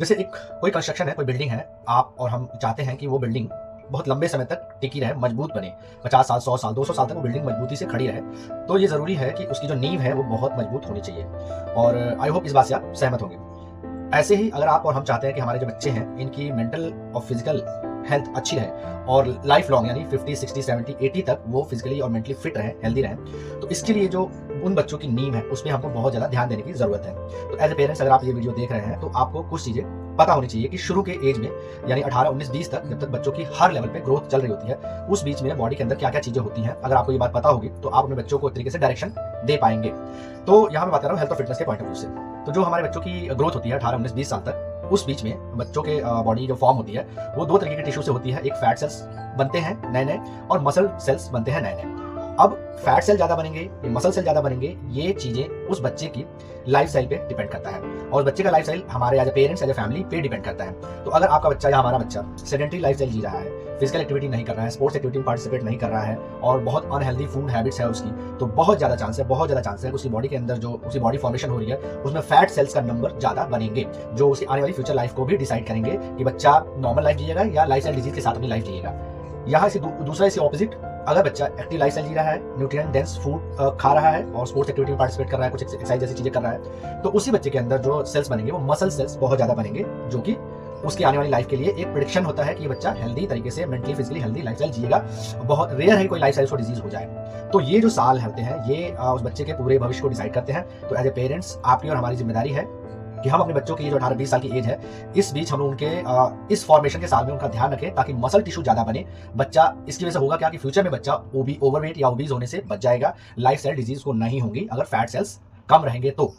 जैसे एक कोई कंस्ट्रक्शन है, कोई बिल्डिंग है, आप और हम चाहते हैं कि वो बिल्डिंग बहुत लंबे समय तक टिकी रहे, मजबूत बने। 50 साल, 100 साल, 200 साल तक वो बिल्डिंग मजबूती से खड़ी रहे। तो ये ज़रूरी है कि उसकी जो नींव है वो बहुत मजबूत होनी चाहिए और आई होप इस बात से आप सहमत होंगे। ऐसे ही अगर आप और हम चाहते हैं कि हमारे जो बच्चे हैं इनकी मेंटल और फिजिकल हेल्थ अच्छी रहे और लाइफ लॉन्ग यानी 50, 60, 70, 80 तक वो फिजिकली और मेंटली फिट रहें, हेल्दी रहें, तो इसके लिए जो उन बच्चों की नींव है उसमें हमको बहुत ज़्यादा ध्यान देने की ज़रूरत है। तो एज ए पेरेंट्स अगर आप ये वीडियो देख रहे हैं तो आपको कुछ चीज़ें पता होनी चाहिए कि शुरू के एज में यानी 18, 19, 20 तक जब तक बच्चों की हर लेवल पे ग्रोथ चल रही होती है, उस बीच में बॉडी के अंदर क्या-क्या चीज़ें होती हैं, अगर आपको ये बात पता होगी तो आप अपने बच्चों को एक तरीके से डायरेक्शन दे पाएँगे। तो यहाँ मैं बात कर रहा हूँ हेल्थ और फिटनेस के पॉइंट ऑफ व्यू से। तो जो हमारे बच्चों की ग्रोथ होती है 18, 19, 20 साल तक, उस बीच में बच्चों के बॉडी जो फॉर्म होती है वो 2 तरीके के टिश्यू से होती है। एक फैट सेल्स बनते हैं नए-नए और मसल सेल्स बनते हैं नए-नए। अब फैट सेल ज़्यादा बनेंगे या मसल सेल ज़्यादा बनेंगे, ये चीज़ें उस बच्चे की लाइफ़स्टाइल पे डिपेंड करता है और बच्चे का लाइफ़स्टाइल हमारे as a parents, as a family पे डिपेंड करता है। तो अगर आपका बच्चा या हमारा बच्चा सेडेंटरी लाइफ़स्टाइल जी रहा है, फिजिकल एक्टिविटी नहीं कर रहा है, स्पोर्ट्स एक्टिविटी में पार्टिसिपेट नहीं कर रहा है और बहुत अनहेल्दी फूड हैबिट्स है उसकी, तो बहुत ज़्यादा चांस है उसकी बॉडी के अंदर जो उसकी बॉडी फॉर्मेशन हो रही है उसमें फैट सेल्स का नंबर ज़्यादा बनेंगे, जो उसकी आने वाली फ्यूचर लाइफ को भी डिसाइड करेंगे कि बच्चा नॉर्मल लाइफ जिएगा या लाइफ़स्टाइल डिजीज़ के साथ अपनी लाइफ जिएगा। यहाँ से दूसरा इसके ऑपोजिट, अगर बच्चा एक्टिव लाइफस्टाइल जी रहा है, न्यूट्रिएंट डेंस फूड खा रहा है और स्पोर्ट्स एक्टिविटी में पार्टिसिपेट कर रहा है, कुछ एक्सरसाइज जैसी चीजें कर रहा है, तो उसी बच्चे के अंदर जो सेल्स बनेंगे वो मसल सेल्स बहुत ज्यादा बनेंगे, जो कि उसकी आने वाली लाइफ के लिए एक प्रेडिक्शन होता है कि ये बच्चा हेल्दी तरीके से मेंटली फिजिकली हेल्दी लाइफस्टाइल जिएगा। बहुत रेयर है कोई लाइफस्टाइल को डिजीज हो जाए। तो ये जो साल होते हैं ये उस बच्चे के पूरे भविष्य को डिसाइड करते हैं। तो एज ए पेरेंट्स आपकी और हमारी जिम्मेदारी है कि हम अपने बच्चों की जो 18-20 साल की एज है, इस बीच हम उनके इस फॉर्मेशन के साल में उनका ध्यान रखें ताकि मसल टिश्यू ज्यादा बने। बच्चा इसकी वजह से होगा क्या कि फ्यूचर में बच्चा ओवरवेट या ओबीज होने से बच जाएगा, लाइफस्टाइल डिजीज को नहीं होंगी अगर फैट सेल्स कम रहेंगे तो।